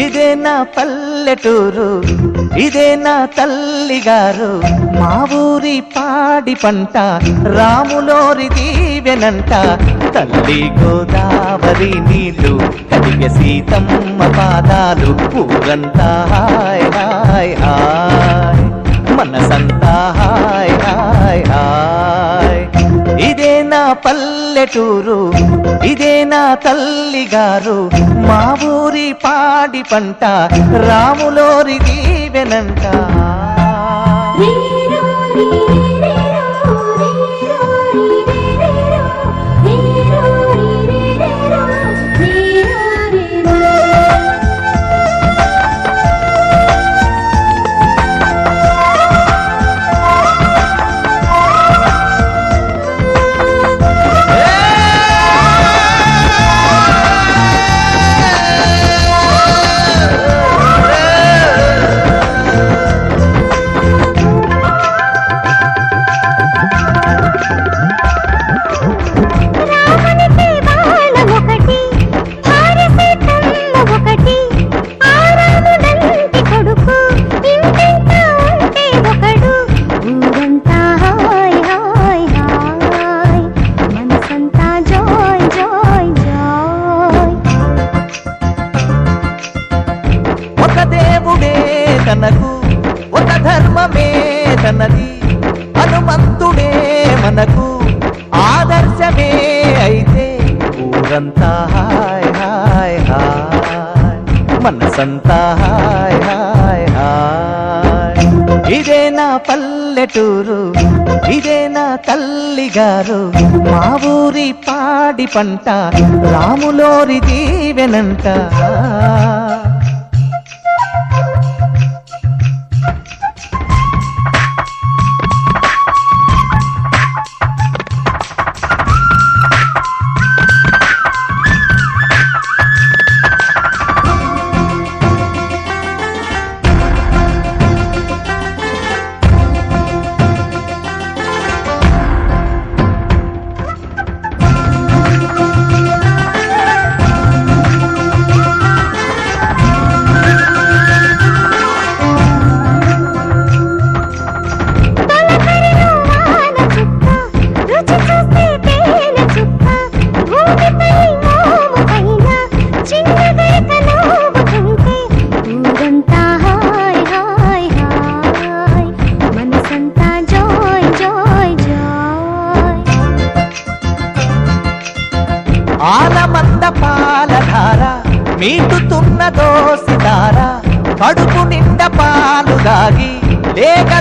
ఇదే నా పల్లెటూరు, ఇదే నా తల్లిగారు, మా ఊరి పాడి పంట రాములోరి దీవెనంట. తల్లి గోదావరి నీళ్ళు కడిగ సీతమ్మ పాదాలు, ఊరంతా హాయ్ హాయ్ హాయ్, మనసంతా హాయ్ హాయ్ హాయ్. ఇదే నా పల్లెటూరు, ఇదే నా తల్లిగారు, మా ఊరి పాడి పంట రాములోరి దీవెనంట. తనకు ఒక ధర్మమే తనది, హనుమంతుడే మనకు ఆదర్శమే అయితే, ఊరంతా హాయ్ హాయ్ హాయ్, మనసంతా హాయ్ హాయ్ హాయ్. ఇదే నా పల్లెటూరు, ఇదే నా తల్లిగారు, మా ఊరి పాడి పంట రాములోరి దీవెనంట. ఆలమంద పాలధార మీటుతున్న దోసిదార, కడుపు నిండా పాలు దాగి లేక